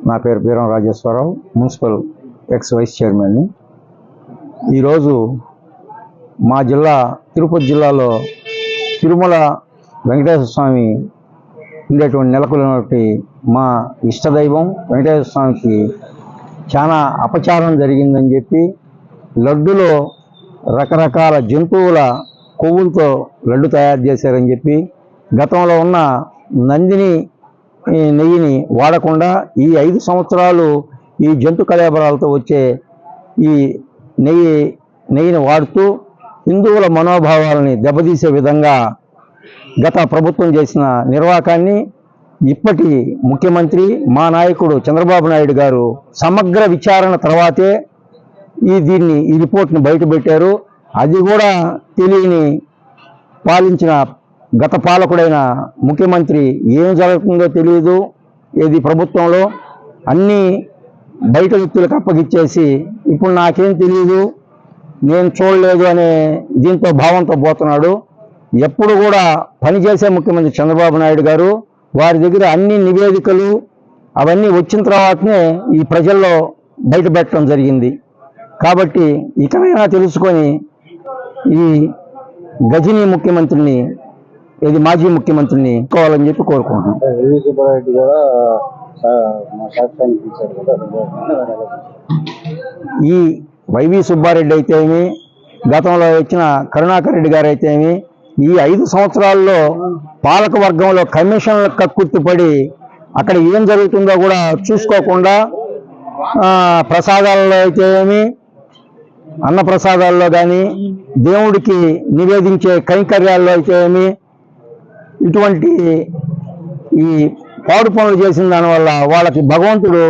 నా పేరు Beeram Rajeshwararao, municipal ex vice చైర్మన్ని. ఈరోజు మా జిల్లా తిరుపతి జిల్లాలో తిరుమల వెంకటేశ్వర స్వామి ఉండేటువంటి నెలకొల్పినటువంటి మా ఇష్టదైవం వెంకటేశ్వర స్వామికి చాలా అపచారం జరిగిందని చెప్పి లడ్డులో రకరకాల జంతువుల కొవ్వులతో లడ్డు తయారు చేశారని చెప్పి, గతంలో ఉన్న నందిని నెయ్యిని వాడకుండా ఈ 5 సంవత్సరాలు ఈ జంతు కళేబరాలతో వచ్చే ఈ నెయ్యిని వాడుతూ హిందువుల మనోభావాలని దెబ్బతీసే విధంగా గత ప్రభుత్వం చేసిన నిర్వాకాన్ని ఇప్పటి ముఖ్యమంత్రి మా నాయకుడు చంద్రబాబు నాయుడు గారు సమగ్ర విచారణ తర్వాతే ఈ రిపోర్ట్ని బయటపెట్టారు. అది కూడా తెలియని పాలించిన గత పాలకుడైన ముఖ్యమంత్రి ఏం జరుగుతుందో తెలియదు, ఇది ప్రభుత్వంలో అన్నీ బయట వ్యక్తులకు అప్పగిచ్చేసి ఇప్పుడు నాకేం తెలియదు, నేను చూడలేదు అనే దీంతో భావంతో పోతున్నాడు. ఎప్పుడు కూడా పనిచేసే ముఖ్యమంత్రి చంద్రబాబు నాయుడు గారు వారి దగ్గర అన్ని నివేదికలు అవన్నీ వచ్చిన తర్వాతనే ఈ ప్రజల్లో బయట పెట్టడం జరిగింది. కాబట్టి ఇకనైనా తెలుసుకొని ఈ గజనీ ముఖ్యమంత్రిని, ఇది మాజీ ముఖ్యమంత్రిని కోవాలని చెప్పి కోరుకుంటున్నాం. ఈ వైవి సుబ్బారెడ్డి అయితేమి, గతంలో వచ్చిన కరుణాకర్ రెడ్డి గారు అయితేమి, ఈ 5 సంవత్సరాల్లో పాలక వర్గంలో కమిషన్ల కక్కుర్తిపడి అక్కడ ఏం జరుగుతుందో కూడా చూసుకోకుండా ప్రసాదాలలో అయితేమి, అన్న ప్రసాదాల్లో కానీ, దేవుడికి నివేదించే కైంకర్యాల్లో అయితేమి, ఇటువంటి ఈ పాడు పనులు చేసిన దానివల్ల వాళ్ళకి భగవంతుడు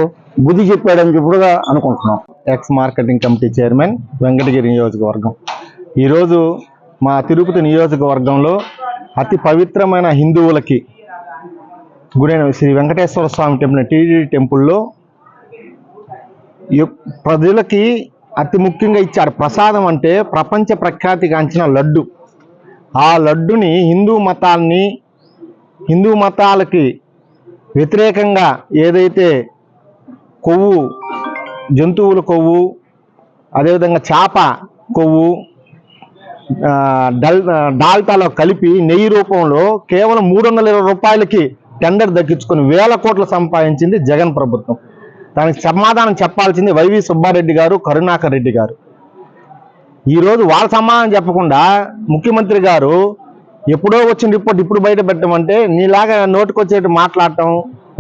బుద్ధి చెప్పాడని చెప్పుడుగా అనుకుంటున్నాం. X marketing committee chairman, Venkatagiri నియోజకవర్గం. ఈరోజు మా తిరుపతి నియోజకవర్గంలో అతి పవిత్రమైన హిందువులకి గురైన శ్రీ వెంకటేశ్వర స్వామి టెంపుల్, టీటీడీ టెంపుల్లో ప్రజలకి అతి ముఖ్యంగా ఇచ్చారు ప్రసాదం. అంటే ప్రపంచ ప్రఖ్యాతిగాంచిన లడ్డు. ఆ లడ్డుని హిందూ మతాలకి వ్యతిరేకంగా ఏదైతే కొవ్వు, జంతువుల కొవ్వు, అదేవిధంగా చేప కొవ్వు డాల్టాలో కలిపి నెయ్యి రూపంలో కేవలం 320 రూపాయలకి టెండర్ దక్కించుకొని వేల కోట్లు సంపాదించింది జగన్ ప్రభుత్వం. దానికి సమాధానం చెప్పాల్సింది వైవి సుబ్బారెడ్డి గారు, కరుణాకర్ రెడ్డి గారు. ఈరోజు వాళ్ళ సమాధానం చెప్పకుండా ముఖ్యమంత్రి గారు ఎప్పుడో వచ్చిన రిపోర్ట్ ఇప్పుడు బయట పెట్టమంటే నీలాగా నోటుకొచ్చేట్టు మాట్లాడటం,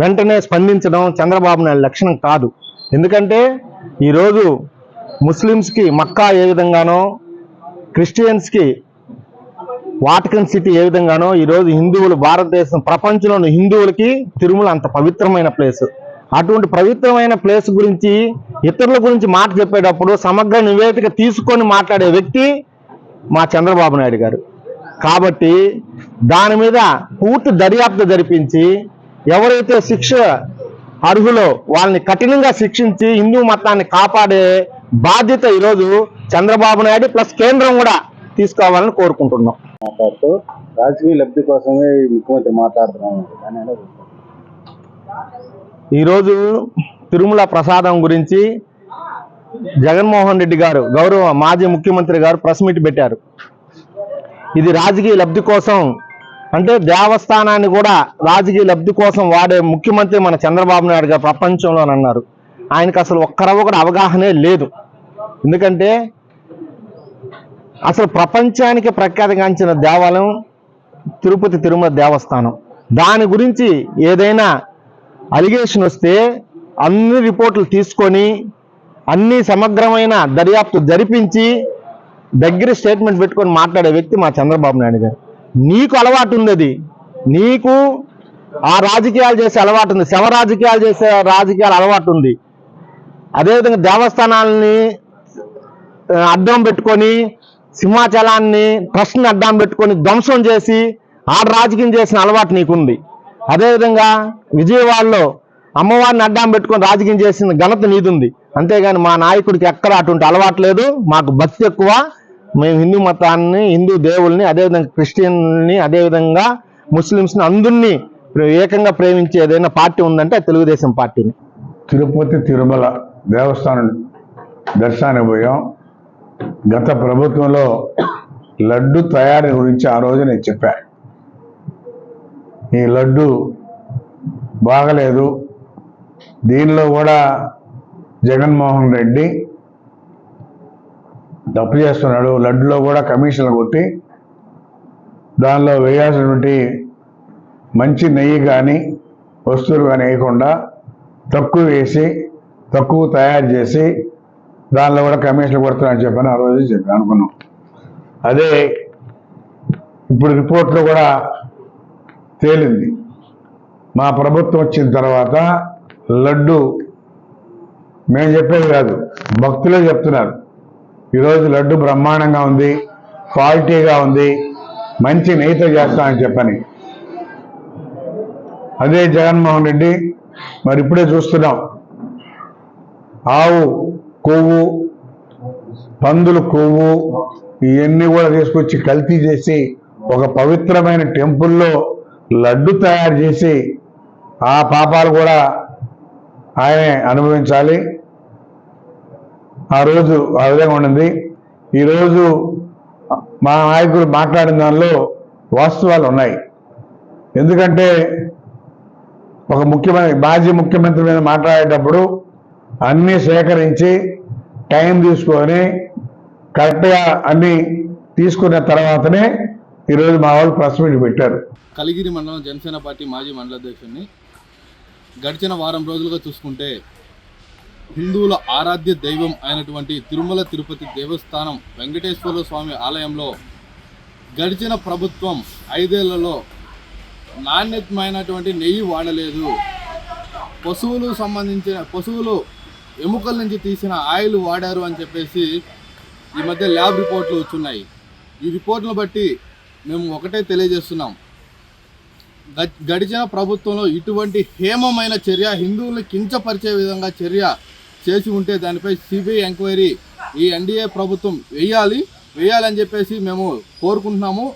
వెంటనే స్పందించడం చంద్రబాబు నాయుడు లక్షణం కాదు. ఎందుకంటే ఈరోజు ముస్లిమ్స్కి మక్కా ఏ విధంగానో, క్రిస్టియన్స్కి వాటికన్ సిటీ ఏ విధంగానో, ఈరోజు హిందువులు భారతదేశం ప్రపంచంలోని హిందువులకి తిరుమల అంత పవిత్రమైన ప్లేస్. అటువంటి పవిత్రమైన ప్లేస్ గురించి ఇతరుల గురించి మాట చెప్పేటప్పుడు సమగ్ర నివేదిక తీసుకొని మాట్లాడే వ్యక్తి మా చంద్రబాబు నాయుడు గారు. కాబట్టి దాని మీద పూర్తి దర్యాప్తు జరిపించి ఎవరైతే శిక్ష అర్హులో వాళ్ళని కఠినంగా శిక్షించి హిందూ మతాన్ని కాపాడే బాధ్యత ఈరోజు చంద్రబాబు నాయుడు ప్లస్ కేంద్రం కూడా తీసుకోవాలని కోరుకుంటున్నాం. రాజకీయ లబ్ధి కోసమే ముఖ్యమంత్రి మాట్లాడుతున్నాం. ఈరోజు తిరుమల ప్రసాదం గురించి జగన్మోహన్ రెడ్డి గారు, గౌరవ మాజీ ముఖ్యమంత్రి గారు ప్రెస్ మీట్ పెట్టారు. ఇది రాజకీయ లబ్ధి కోసం, అంటే దేవస్థానాన్ని కూడా రాజకీయ లబ్ధి కోసం వాడే ముఖ్యమంత్రి మన చంద్రబాబు నాయుడు గారు ప్రపంచంలో అన్నారు. ఆయనకు అసలు ఒక్కరవ్వ కూడా అవగాహనే లేదు. ఎందుకంటే అసలు ప్రపంచానికి ప్రఖ్యాతిగాంచిన దేవాలయం తిరుపతి తిరుమల దేవస్థానం. దాని గురించి ఏదైనా అలిగేషన్ వస్తే అన్ని రిపోర్ట్లు తీసుకొని అన్ని సమగ్రమైన దర్యాప్తు జరిపించి దగ్గర స్టేట్మెంట్ పెట్టుకొని మాట్లాడే వ్యక్తి మా చంద్రబాబు నాయుడు గారు. నీకు అలవాటు ఉంది, అది నీకు ఆ రాజకీయాలు చేసే అలవాటు ఉంది, శవ రాజకీయాలు చేసే అలవాటు ఉంది. అదేవిధంగా దేవస్థానాలని అడ్డం పెట్టుకొని, సింహాచలాన్ని ట్రస్ట్ని అడ్డం పెట్టుకొని ధ్వంసం చేసి ఆ రాజకీయం చేసిన అలవాటు నీకుంది. అదేవిధంగా విజయవాడలో అమ్మవారిని అడ్డం పెట్టుకొని రాజకీయం చేసిన ఘనత నీదుంది. అంతేగాని మా నాయకుడికి ఎక్కడ అటువంటి అలవాటు లేదు. మాకు భక్తి ఎక్కువ. మేము హిందూ మతాన్ని, హిందూ దేవుల్ని, అదేవిధంగా క్రిస్టియన్ని, అదేవిధంగా ముస్లిమ్స్ని అందరినీ ఏకంగా ప్రేమించే ఏదైనా పార్టీ ఉందంటే తెలుగుదేశం పార్టీని. తిరుపతి తిరుమల దేవస్థానం దర్శనానికి పోయాం. గత ప్రభుత్వంలో లడ్డు తయారీ గురించి ఆ రోజు నేను చెప్పా. ఈ లడ్డు బాగలేదు, దీనిలో కూడా జగన్మోహన్ రెడ్డి తప్పు చేస్తున్నాడు, లడ్డులో కూడా కమిషన్లు కొట్టి దానిలో వేయాల్సినటువంటి మంచి నెయ్యి కానీ వస్తువులు కానీ వేయకుండా తక్కువ వేసి తక్కువ తయారు చేసి దానిలో కూడా కమిషన్లు కొడుతున్నారని చెప్పని ఆ రోజు అనుకున్నాం. అదే ఇప్పుడు రిపోర్ట్లో కూడా తేలింది. మా ప్రభుత్వం వచ్చిన తర్వాత లడ్డు మేము చెప్పేది కాదు, భక్తులే చెప్తున్నారు, ఈరోజు లడ్డు బ్రహ్మాండంగా ఉంది, క్వాలిటీగా ఉంది, మంచి నెయ్యితో చేస్తామని చెప్పని. అదే జగన్మోహన్ రెడ్డి మరి ఇప్పుడే చూస్తున్నాం, ఆవు కొవ్వు, పందులు కొవ్వు ఇవన్నీ కూడా తీసుకొచ్చి కల్తీ చేసి ఒక పవిత్రమైన టెంపుల్లో లడ్డు తయారు చేసి ఆ పాపాలు కూడా ఆయనే అనుభవించాలి. ఆ రోజు ఆ విధంగా ఉండింది. ఈరోజు మా నాయకులు మాట్లాడిన దానిలో వాస్తవాలు ఉన్నాయి. ఎందుకంటే ఒక మాజీ ముఖ్యమంత్రి మీద మాట్లాడేటప్పుడు అన్నీ సేకరించి టైం తీసుకొని కరెక్ట్గా అన్నీ తీసుకున్న తర్వాతనే ఈరోజు మా వాళ్ళు ప్రెస్ మీట్ పెట్టారు. కలిగిరి మండలం జనసేన పార్టీ మాజీ మండల అధ్యక్షుడిని. గడిచిన వారం రోజులుగా చూసుకుంటే హిందువుల ఆరాధ్య దైవం అయినటువంటి తిరుమల తిరుపతి దేవస్థానం వెంకటేశ్వర స్వామి ఆలయంలో గడిచిన ప్రభుత్వం 5 ఏళ్లలో నాణ్యతమైనటువంటి నెయ్యి వాడలేదు, పశువులు ఎముకల నుంచి తీసిన ఆయిల్ వాడారు అని చెప్పేసి ఈ మధ్య ల్యాబ్ రిపోర్ట్లు వచ్చున్నాయి. ఈ రిపోర్ట్లను బట్టి మేము ఒకటే తెలియజేస్తున్నాం, గడిచిన ప్రభుత్వంలో ఇటువంటి హేమమైన చర్య, హిందువుల్ని కించపరిచే విధంగా చర్య చేసి ఉంటే దానిపై సిబిఐ ఎంక్వైరీ ఈ ఎన్డీఏ ప్రభుత్వం వేయాలని చెప్పేసి మేము కోరుకుంటున్నాము.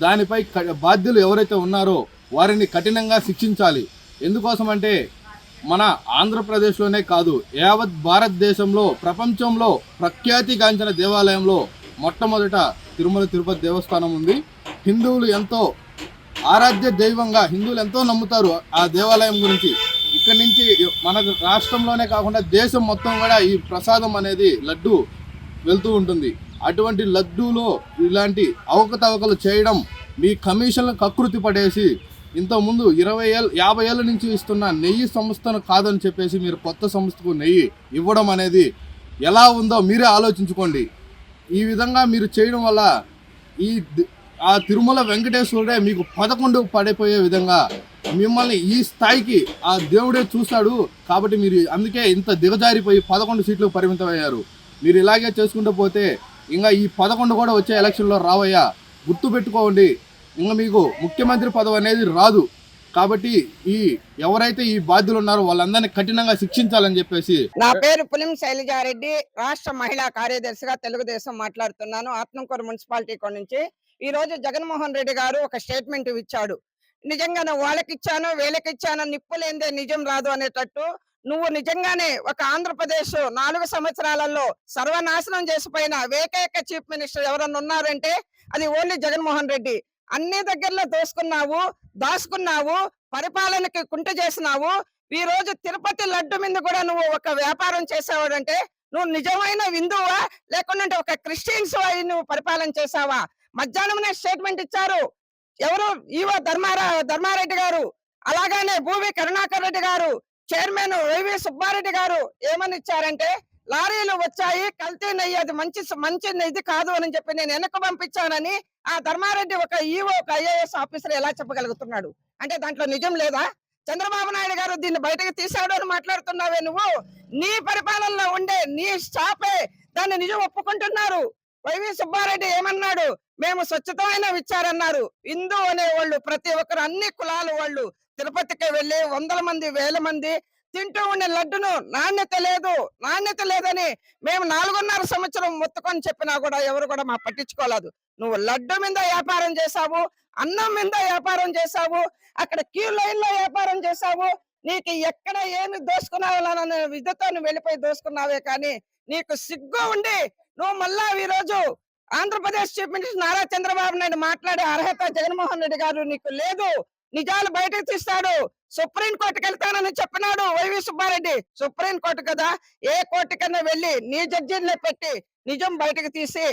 దానిపై బాధ్యులు ఎవరైతే ఉన్నారో వారిని కఠినంగా శిక్షించాలి. ఎందుకోసమంటే మన ఆంధ్రప్రదేశ్లోనే కాదు, యావత్ భారతదేశంలో ప్రపంచంలో ప్రఖ్యాతిగాంచిన దేవాలయంలో మొట్టమొదట తిరుమల తిరుపతి దేవస్థానం ఉంది. హిందువులు ఎంతో ఆరాధ్య దైవంగా హిందువులు ఎంతో నమ్ముతారు ఆ దేవాలయం గురించి. ఇక్కడి నుంచి మన రాష్ట్రంలోనే కాకుండా దేశం మొత్తం కూడా ఈ ప్రసాదం అనేది లడ్డు వెళ్తూ ఉంటుంది. అటువంటి లడ్డూలో ఇలాంటి అవకతవకలు చేయడం, మీ కమిషన్లను కకృతి పడేసి ఇంతకుముందు 50 ఏళ్ళ నుంచి ఇస్తున్న నెయ్యి సంస్థను కాదని చెప్పేసి మీరు కొత్త సంస్థకు నెయ్యి ఇవ్వడం అనేది ఎలా ఉందో మీరే ఆలోచించుకోండి. ఈ విధంగా మీరు చేయడం వల్ల ఆ తిరుమల వెంకటేశ్వరుడే మీకు 11 పడిపోయే విధంగా మిమ్మల్ని ఈ స్థాయికి ఆ దేవుడే చూస్తాడు. కాబట్టి మీరు అందుకే ఇంత దిగజారిపోయి 11 సీట్లకు పరిమితమయ్యారు. మీరు ఇలాగే చేసుకుంటూ పోతే ఇంకా ఈ 11 కూడా వచ్చే ఎలక్షన్లో రావయ్యా, గుర్తుపెట్టుకోండి. ఇంకా మీకు ముఖ్యమంత్రి పదవి అనేది రాదు. కాబట్టి ఎవరైతే ఈ బాధ్యులు ఉన్నారో వాళ్ళందరినీ కఠినంగా శిక్షించాలని చెప్పేసి. నా పేరు పులిం శైలజారెడ్డి, రాష్ట్ర మహిళా కార్యదర్శిగా తెలుగుదేశం మాట్లాడుతున్నాను, ఆత్మకూరు మున్సిపాలిటీ నుంచి. ఈ రోజు జగన్మోహన్ రెడ్డి గారు ఒక స్టేట్మెంట్ ఇచ్చాడు. నిజంగానే వాళ్ళకిచ్చాను వీళ్ళకిచ్చాను నిప్పులేందే నిజం రాదు అనేటట్టు నువ్వు నిజంగానే ఒక ఆంధ్రప్రదేశ్ 4 సంవత్సరాలలో సర్వనాశనం చేసిపోయిన ఏకైక చీఫ్ మినిస్టర్ ఎవరన్నా ఉన్నారంటే అది ఓన్లీ జగన్మోహన్ రెడ్డి. అన్ని దగ్గరలో దాచుకున్నావు, పరిపాలనకి కుంట చేసినావు. ఈ రోజు తిరుపతి లడ్డు మీద కూడా నువ్వు ఒక వ్యాపారం చేసావాడంటే నువ్వు నిజమైన హిందువా లేకుంటే ఒక క్రిస్టియన్స్ అయి నువ్వు పరిపాలన చేసావా? మధ్యాహ్నమే స్టేట్మెంట్ ఇచ్చారు ఎవరు, ఈవో ధర్మారెడ్డి గారు, అలాగనే భూమి కరుణాకర్ రెడ్డి గారు, చైర్మన్ వైవి సుబ్బారెడ్డి గారు ఏమని ఇచ్చారంటే లారీలు వచ్చాయి, కల్తీ నెయ్యి, అది మంచి ఇది కాదు అని చెప్పి నేను వెనక్కి పంపించానని ఆ ధర్మారెడ్డి ఒక ఈవో ఒక ఐఏఎస్ ఆఫీసర్ ఎలా చెప్పగలుగుతున్నాడు? అంటే దాంట్లో నిజం లేదా? చంద్రబాబు నాయుడు గారు దీన్ని బయటకు తీసాడు అని మాట్లాడుతున్నావే నువ్వు? నీ పరిపాలనలో ఉండే నీ స్టాఫే దాన్ని నిజం ఒప్పుకుంటున్నారు. వైవి సుబ్బారెడ్డి ఏమన్నాడు? మేము స్వచ్ఛతమైన విచారన్నారు. హిందూ అనేవాళ్ళు ప్రతి ఒక్కరు అన్ని కులాల వాళ్ళు తిరుపతికి వెళ్ళి 100 మంది 1000 మంది తింటూ ఉండే లడ్డును నాణ్యత లేదని మేము 4.5 సంవత్సరం మొత్తుకొని చెప్పినా కూడా ఎవరు కూడా మా పట్టించుకోలేదు. నువ్వు లడ్డు మీద వ్యాపారం చేసావు, అన్నం మీద వ్యాపారం చేసావు, అక్కడ క్యూ లైన్ లో వ్యాపారం చేసావు. నీకు ఎక్కడ ఏమి దోసుకున్నావే విద్యతో నువ్వు వెళ్ళిపోయి దోసుకున్నావే కానీ నీకు సిగ్గు ఉండి నువ్వు మళ్ళా ఈ రోజు ఆంధ్రప్రదేశ్ చీఫ్ మినిస్టర్ నారా చంద్రబాబు నాయుడు మాట్లాడే అర్హత జగన్మోహన్ రెడ్డి గారు నీకు లేదు. నిజాలు బయటకు తీస్తాడు. సుప్రీం కోర్టుకు వెళ్తానని చెప్పినాడు వైవి సుబ్బారెడ్డి. సుప్రీం కోర్టు కదా, ఏ కోర్టు కన్నా వెళ్ళి నీ జడ్జీలనే పెట్టి నిజం బయటకు తీసి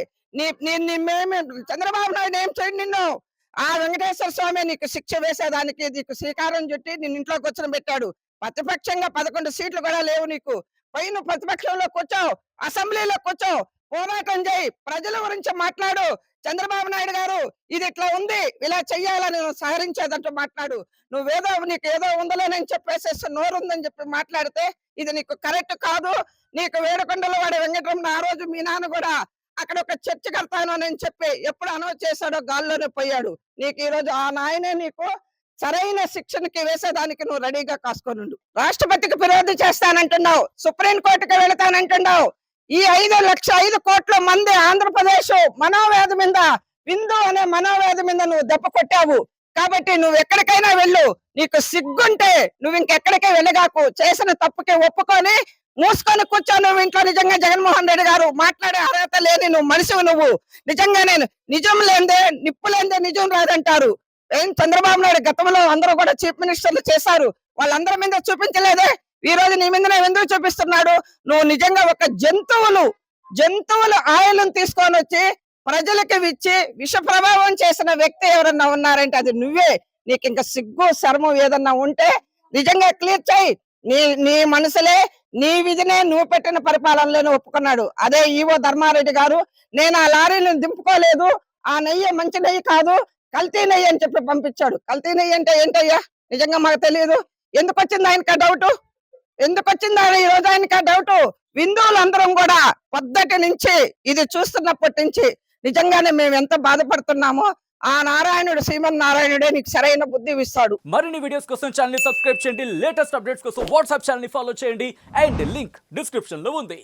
చంద్రబాబు నాయుడు ఏం చేయండి నిన్ను ఆ వెంకటేశ్వర స్వామి నీకు శిక్ష వేసేదానికి నీకు శ్రీకారం చుట్టి నిన్ను ఇంట్లో కూర్చొని పెట్టాడు. ప్రతిపక్షంగా 11 సీట్లు కూడా లేవు నీకు. పైన ప్రతిపక్షంలో కూర్చోవు, అసెంబ్లీలో కూర్చోవు, పోరాటం చేయి, ప్రజల గురించి మాట్లాడు. చంద్రబాబు నాయుడు గారు ఇది ఇట్లా ఉంది, ఇలా చెయ్యాలని నువ్వు సహరించేదంటూ మాట్లాడు. నువ్వేదో నీకు ఏదో ఉందలేనని చెప్పేసేసి నోరు ఉందని చెప్పి మాట్లాడితే ఇది నీకు కరెక్ట్ కాదు. నీకు వేడుకొండల వాడి వెంకటరమణ ఆ రోజు మీ నాన్న కూడా అక్కడ ఒక చర్చ కడతాను అని చెప్పి ఎప్పుడు అనౌన్స్ చేశాడో గాల్లోనే పోయాడు. నీకు ఈ రోజు ఆ నాయనే నీకు సరైన శిక్షణకి వేసేదానికి నువ్వు రెడీగా కాసుకొని ఉండు. రాష్ట్రపతికి ఫిర్యాదు చేస్తానంటున్నావు, సుప్రీం కోర్టుకి వెళతానంటున్నావు. ఈ 5 కోట్ల మంది ఆంధ్రప్రదేశ్ మనోవేద మీద విందు అనే మనోవేద మీద నువ్వు దెబ్బ కొట్టావు. కాబట్టి నువ్వు ఎక్కడికైనా వెళ్ళు. నీకు సిగ్గుంటే నువ్వు ఇంకెక్కడికే వెళ్ళగాకు. చేసిన తప్పుకి ఒప్పుకొని మూసుకొని కూర్చో. నువ్వు ఇంట్లో నిజంగా జగన్మోహన్ రెడ్డి గారు మాట్లాడే అర్హత లేని నువ్వు మనిషివి. నువ్వు నిజంగా నేను నిజం లేదే నిప్పు లేదే నిజం రాదంటారు. ఏం చంద్రబాబు నాయుడు గతంలో అందరూ కూడా చీఫ్ మినిస్టర్లు చేశారు, వాళ్ళందరి మీద చూపించలేదే? ఈ రోజు నీ మీద ఎందుకు చూపిస్తున్నాడు? నువ్వు నిజంగా ఒక జంతువుల ఆయిల్ని తీసుకొని వచ్చి ప్రజలకి ఇచ్చి విష ప్రభావం చేసిన వ్యక్తి ఎవరన్నా ఉన్నారంటే అది నువ్వే. నీకు ఇంకా సిగ్గు శర్మం ఏదన్నా ఉంటే నిజంగా క్లియర్ చేయి. నీ మనసులే నీ విధినే నువ్వు పెట్టిన పరిపాలనలోనే ఒప్పుకున్నాడు. అదే ఈవో ధర్మారెడ్డి గారు నేను ఆ లారీని దింపుకోలేదు, ఆ నెయ్యి మంచి నెయ్యి కాదు కల్తీ నెయ్యి అని చెప్పి పంపించాడు. కల్తీ నెయ్యి అంటే ఏంటయ్యా? నిజంగా మాకు తెలియదు. ఎందుకు వచ్చింది ఆయనకి డౌట్? ఎందుకు వచ్చింది ఈ రోజు ఆయనకి డౌట్? హిందువులందరం కూడా పద్ధతి నుంచి ఇది చూస్తున్నప్పటి నుంచి నిజంగానే మేము ఎంత బాధపడుతున్నామో ఆ నారాయణుడు శ్రీమన్ నారాయణుడే నీకు సరైన బుద్ధి ఇస్తాడు. మరిన్ని వీడియోస్ కోసం ఛానల్ ని సబ్స్క్రైబ్ చేయండి. లేటెస్ట్ అప్డేట్స్ కోసం వాట్సాప్ ఛానల్ ని ఫాలో చేయండి. అండ్ లింక్ డిస్క్రిప్షన్ లో ఉంది.